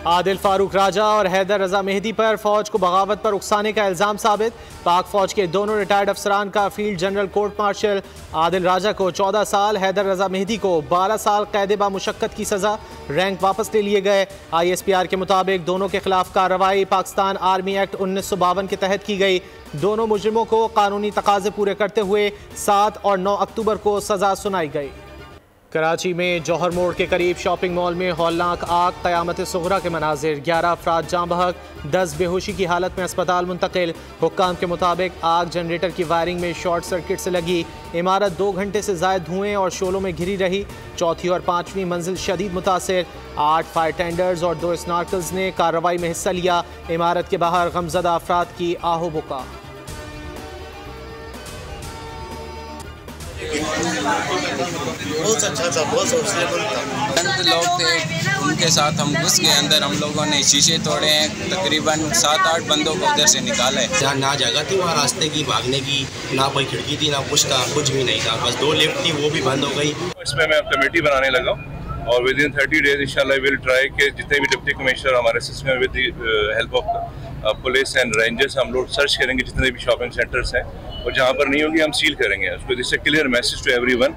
आदिल फारूक राजा और हैदर रजा मेहदी पर फौज को बगावत पर उकसाने का इल्जाम साबित। पाक फौज के दोनों रिटायर्ड अफसरान का field general court martial Adil Raja को 14 साल, हैदर रजा मेहदी को 12 साल कैद बा मुशक्कत की सजा, रैंक वापस ले लिए गए। ISPR के मुताबिक दोनों के खिलाफ कार्रवाई पाकिस्तान आर्मी एक्ट 1952 के तहत की गई। दोनों मुजरिमों को कानूनी तकाजे पूरे करते हुए 7 और 9 अक्टूबर को सजा सुनाई गई। कराची में जौहर मोड़ के करीब शॉपिंग मॉल में हौलनाक आग, क़यामत सुगरा के मनाजिर, 11 अफराद जाँ बहक, 10 बेहोशी की हालत में अस्पताल मुंतकिल। हुक्काम के मुताबिक आग जनरेटर की वायरिंग में शॉर्ट सर्किट से लगी। इमारत 2 घंटे से ज़ायद धुएं और शोलों में घिरी रही। चौथी और 5वीं मंजिल शदीद मुतासिर। 8 फायर टेंडर्स और 2 स्नार्कल्स ने कार्रवाई में हिस्सा लिया। इमारत के बाहर गमज़दा अफराद की आहो बुका। बहुत अच्छा था, बहुत हौसलेबुल था। चंद लोग थे, उनके साथ हम घुस गए अंदर। हम लोगों ने शीशे तोड़े हैं, तकरीबन 7-8 बंदों को उधर से निकाला है। जहाँ ना जगह थी वहाँ रास्ते की भागने की, ना कोई खिड़की थी, ना कुछ था, कुछ भी नहीं था। बस 2 लिफ्ट थी, वो भी बंद हो गई। इसमें मैं कमेटी बनाने लगा और विद इन 30 डेज इंशाल्लाह विल ट्राई के जितने भी डिप्टी कमिश्नर हमारे सिस्टम में with help of police and rangers हम लोग सर्च करेंगे जितने भी शॉपिंग सेंटर्स हैं, और जहाँ पर नहीं होंगी हम सील करेंगे उसको। This is a clear message to everyone.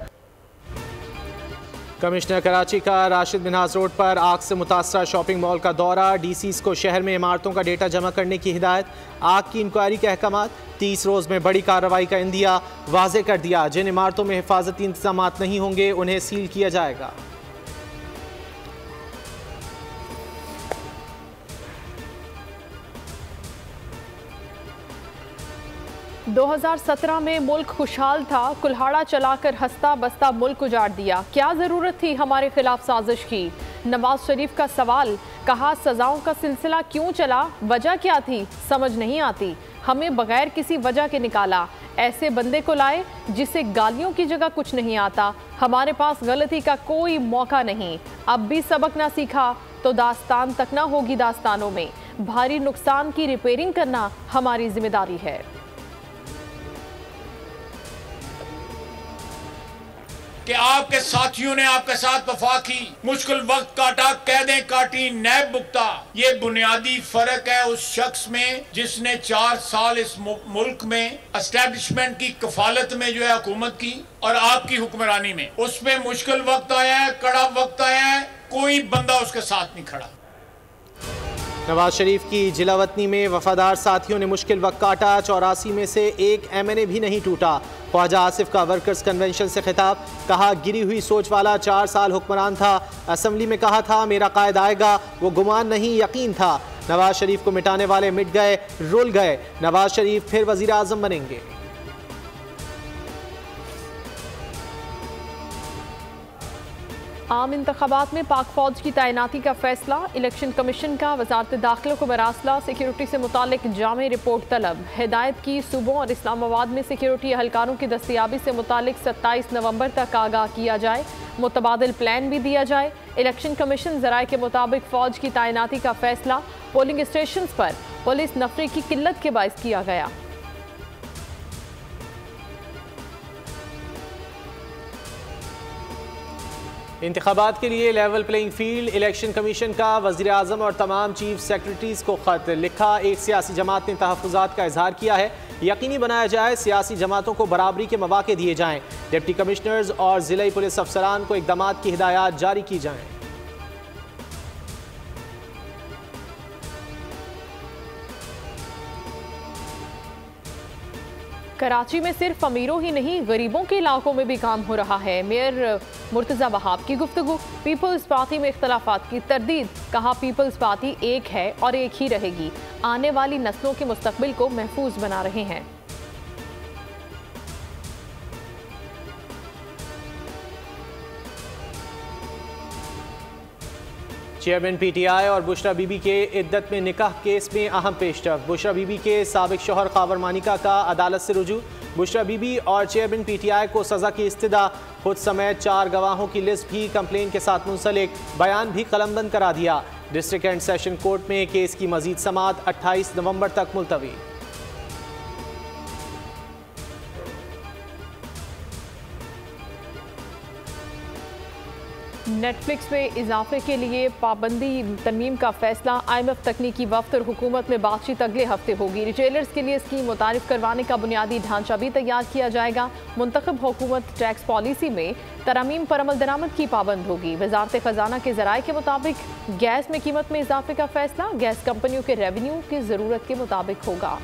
Commissioner Karachi का राशिद मिन्हाज रोड पर आग से मुतासरा शॉपिंग मॉल का दौरा। DCs को शहर में इमारतों का डेटा जमा करने की हिदायत। आग की इंक्वायरी के अहकामात। 30 रोज़ में बड़ी कार्रवाई का इंदिया। वाज़े कर दिया जिन इमारतों में हिफाजती इंतजाम नहीं होंगे उन्हें सील किया जाएगा। 2017 में मुल्क खुशहाल था, कुल्हाड़ा चलाकर हंसता बसता मुल्क उजाड़ दिया। क्या ज़रूरत थी हमारे खिलाफ साजिश की? नवाज शरीफ का सवाल। कहा सजाओं का सिलसिला क्यों चला, वजह क्या थी समझ नहीं आती। हमें बगैर किसी वजह के निकाला। ऐसे बंदे को लाए जिसे गालियों की जगह कुछ नहीं आता। हमारे पास गलती का कोई मौका नहीं। अब भी सबक ना सीखा तो दास्तान तक ना होगी दास्तानों में। भारी नुकसान की रिपेयरिंग करना हमारी जिम्मेदारी है। कि आपके साथियों ने आपके साथ वफा की, मुश्किल वक्त काटा, कैदें काटी, नैब भुगता। ये बुनियादी फर्क है उस शख्स में जिसने 4 साल इस मुल्क में एस्टेब्लिशमेंट की कफालत में जो है हुकूमत की, और आपकी हुक्मरानी में। उसमें मुश्किल वक्त आया है, कड़ा वक्त आया है, कोई बंदा उसके साथ नहीं खड़ा। नवाज शरीफ की जिलावतनी में वफादार साथियों ने मुश्किल वक्त काटा। 84 में से एक MNA भी नहीं टूटा। ख्वाजा आसिफ का वर्कर्स कन्वेंशन से खिताब। कहा गिरी हुई सोच वाला 4 साल हुक्मरान था। असम्बली में कहा था मेरा कायद आएगा, वो गुमान नहीं यकीन था। नवाज शरीफ को मिटाने वाले मिट गए, रुल गए। नवाज शरीफ फिर वजीर आजम बनेंगे। आम इंतखाबात में पाक फौज की तैनाती का फैसला। इलेक्शन कमीशन का वजारत दाखिला को मरासला। सिक्योरिटी से मुतालिक जामे रिपोर्ट तलब। हिदायत की सूबों और इस्लामाबाद में सिक्योरिटी एहलकारों की दस्तियाबी से मुतालिक 27 नवंबर तक आगाह किया जाए। मुतबादिल प्लान भी दिया जाए। इलेक्शन कमीशन ज़राए के मुताबिक फौज की तैनाती का फैसला पोलिंग स्टेशन पर पुलिस नफरी की किल्लत के बायस किया गया। इंतखाबात के लिए level playing field. Election commission का वज़ीर आज़म और तमाम चीफ सेक्रेटरीज को ख़त लिखा। एक सियासी जमात ने तहफ़्फ़ुज़ात का इजहार किया है। यकीनी बनाया जाए सियासी जमातों को बराबरी के मौक़े दिए जाएँ। डिप्टी कमिश्नर्स और ज़िला पुलिस अफसरान को इक़दामात की हिदायत जारी की जाएँ। कराची में सिर्फ अमीरों ही नहीं गरीबों के इलाकों में भी काम हो रहा है। मेयर मुर्तज़ा वहाब की गुफ्तगू। पीपल्स पार्टी में इख्तलाफात की तरदीद। कहा पीपल्स पार्टी एक है और एक ही रहेगी। आने वाली नस्लों के मुस्तकबिल को महफूज बना रहे हैं। चेयरमैन PTI और बुशरा बीबी के इद्दत में निकाह केस में अहम पेशरफ। बुशरा बीबी के साबिक शौहर खावर मानिका का अदालत से रुजू। बुशरा बीबी और चेयरमैन PTI को सज़ा की इस्तदा। खुद समेत 4 गवाहों की लिस्ट भी कंप्लेन के साथ मुंसलिक। बयान भी कलमबंद करा दिया। डिस्ट्रिक्ट एंड सेशन कोर्ट में केस की मजीद समाअत 28 नवंबर तक मुलतवी। नेटफ्लिक्स में इजाफे के लिए पाबंदी तरमीम का फैसला। IMF तकनीकी वफ्त और हुकूमत में बातचीत अगले हफ्ते होगी। रिटेलर्स के लिए स्कीम मुतारिफ करवाने का बुनियादी ढांचा भी तैयार किया जाएगा। मुंतखब हुकूमत टैक्स पॉलिसी में तरमीम पर अमल दरामद की पाबंद होगी। वजारत खजाना के ज़राए के मुताबिक गैस में कीमत में इजाफे का फैसला गैस कंपनियों के रेवेन्यू की ज़रूरत के मुताबिक होगा।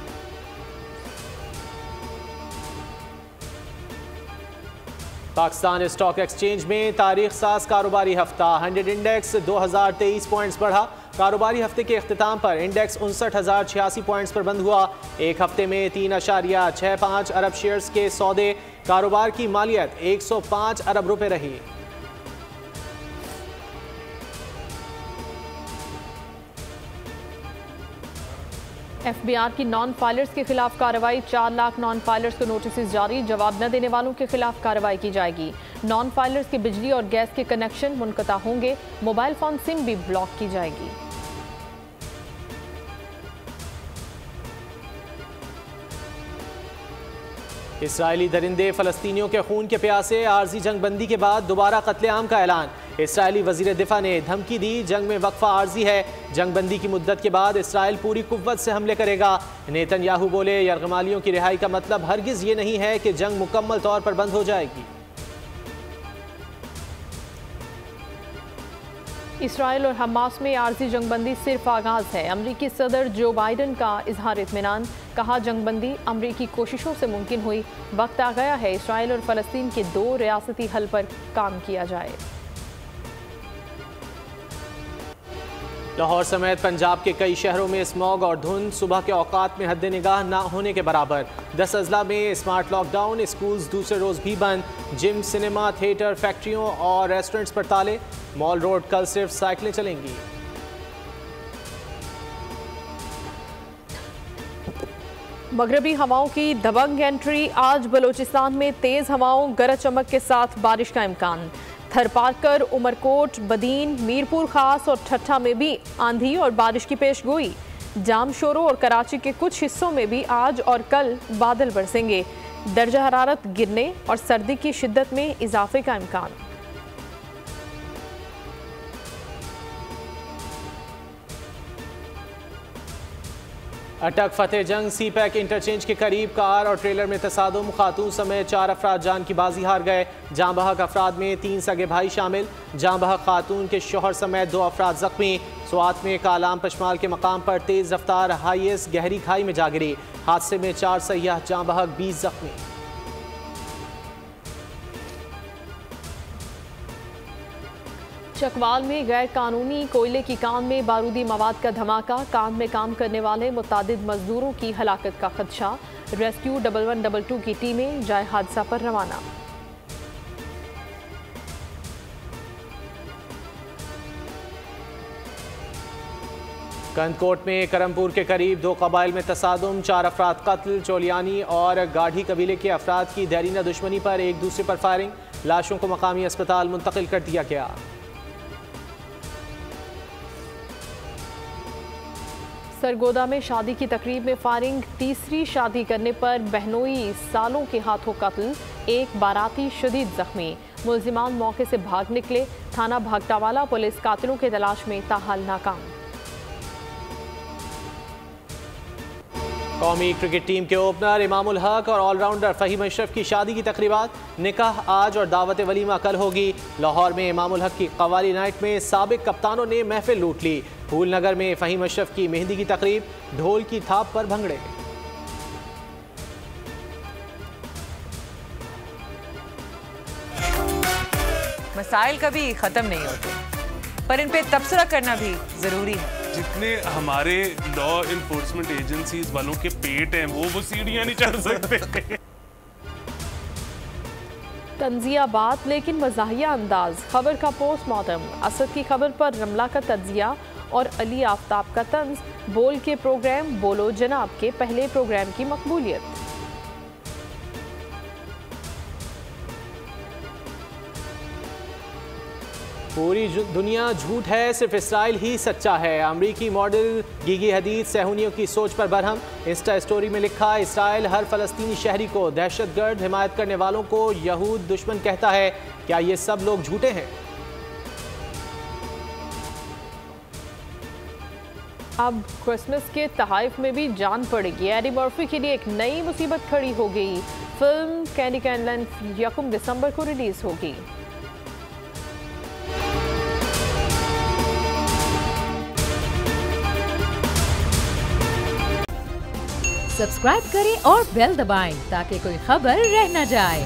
पाकिस्तान स्टॉक एक्सचेंज में तारीख साज कारोबारी हफ्ता। 100 इंडेक्स 2023 पॉइंट्स बढ़ा। कारोबारी हफ्ते के अख्तिताम पर इंडेक्स 59,086 पॉइंट्स पर बंद हुआ। एक हफ्ते में 3.65 अरब शेयर्स के सौदे। कारोबार की मालियत 105 अरब रुपए रही। FBI की नॉन फाइलर्स के खिलाफ कार्रवाई। 4 लाख नॉन फाइलर्स को नोटिस जारी। जवाब न देने वालों के खिलाफ कार्रवाई की जाएगी। नॉन फाइलर्स के बिजली और गैस के कनेक्शन मुनक़ता होंगे। मोबाइल फोन सिम भी ब्लॉक की जाएगी। इसराइली दरिंदे फ़लस्तीनियों के खून के प्यासे। आर्जी जंग बंदी के बाद दोबारा कत्लेआम का ऐलान। इसराइली वज़ीर दिफा ने धमकी दी, जंग में वक्फा आर्जी है। जंग बंदी की मुद्दत के बाद इसराइल पूरी कुव्वत से हमले करेगा। नेतन्याहू बोले, यरगमालियों की रिहाई का मतलब हरगिज़ ये नहीं है कि जंग मुकम्मल तौर पर बंद हो जाएगी। इसराइल और हमास में आर्जी जंगबंदी सिर्फ आगाज है। अमरीकी सदर जो बाइडन का इजहार इत्मीनान। कहा, जंगबंदी अमरीकी कोशिशों से मुमकिन हुई। वक्त आ गया है इसराइल और फ़लस्तीन के 2 रियासती हल पर काम किया जाए। लाहौर समेत पंजाब के कई शहरों में स्मॉग और धुंध सुबह के औकात में हद निगाह ना होने के बराबर। 10 अजला में स्मार्ट लॉकडाउन। स्कूल्स दूसरे रोज़ भी बंद। जिम, सिनेमा, थिएटर, फैक्ट्रियों और रेस्टोरेंट्स पर ताले। मॉल रोड कल सिर्फ साइकिलें चलेंगी। मगरबी हवाओं की दबंग एंट्री। आज बलोचिस्तान में तेज़ हवाओं, गरज चमक के साथ बारिश का इम्कान। थरपारकर, उमरकोट, बदीन, मीरपुर खास और ठट्ठा में भी आंधी और बारिश की पेशगोई। जामशोरो और कराची के कुछ हिस्सों में भी आज और कल बादल बरसेंगे। दर्जा हरारत गिरने और सर्दी की शिद्दत में इजाफे का इम्कान। अटक फतेह जंग सीपैक इंटरचेंज के करीब कार और ट्रेलर में तसादुम। खातून समेत 4 अफराद जान की बाजी हार गए। जाँ बहक अफराद में 3 सगे भाई शामिल। जाँ बहक खातून के शोहर समेत 2 अफराद जख्मी। स्वात में कालाम पशमाल के मकाम पर तेज़ रफ्तार हाईएस गहरी खाई में जा गिरी। हादसे में 4 सयाह जाँ बहक 20 जख्मी। चकवाल में गैर कानूनी कोयले की कान में बारूदी मवाद का धमाका। कान में काम करने वाले मुतादिद मजदूरों की हलाकत का खदशा। रेस्क्यू 1112 की टीमें जाए हादसा पर रवाना। कंदकोट में करमपुर के करीब 2 कबाइल में तसादुम। 4 अफराद कत्ल। चोलियानी और गाढ़ी कबीले के अफराद की देरीना दुश्मनी पर एक दूसरे पर फायरिंग। लाशों को मकामी अस्पताल मुंतकिल कर दिया गया। सरगोदा में शादी की तकरीब में फायरिंग। तीसरी शादी करने पर बहनोई सालों के हाथों कत्ल। एक बाराती शदीद जख्मी। मुलजिमान मौके से भाग निकले। थाना भागटावाला पुलिस कातिलों की तलाश में ताहाल नाकाम। कौमी क्रिकेट टीम के ओपनर इमामुल हक और ऑलराउंडर फ़हीम अशरफ की शादी की तकरीबात। निकाह आज और दावत वलीमा कल होगी। लाहौर में इमामुल हक की कवाली नाइट में साबिक कप्तानों ने महफिल लूट ली। फूल नगर में फ़हीम अशरफ की मेहंदी की तकरीब। ढोल की थाप पर भंगड़े। मसाइल कभी ख़त्म नहीं होते, पर इन पे तबसरा करना भी ज़रूरी है। जितने हमारे लॉ इन्फोर्समेंट एजेंसीज वालों के पेट हैं वो सीढ़ियां नहीं चढ़ सकते। तंजिया बात लेकिन मज़ाहिया अंदाज। खबर का पोस्टमार्टम। असद की खबर पर रमला का तजिया और अली आफ्ताब का तंज। बोल के प्रोग्राम बोलो जनाब के पहले प्रोग्राम की मकबूलियत। पूरी दुनिया झूठ है, सिर्फ इसराइल ही सच्चा है। अमरीकी मॉडल गिगी हदीद सहूनियों की सोच पर बरहम। इंस्टा स्टोरी में लिखा, इसराइल हर फ़लस्तीनी शहरी को दहशतगर्द हिमायत करने वालों को यहूद दुश्मन कहता है। क्या ये सब लोग झूठे हैं? अब क्रिसमस के तहाइफ में भी जान पड़ेगी। एडी मर्फी के लिए एक नई मुसीबत खड़ी हो गई। फिल्म कैंडी कैनलैंड 1 दिसंबर को रिलीज होगी। सब्सक्राइब करें और बेल दबाएं ताकि कोई खबर रह न जाए।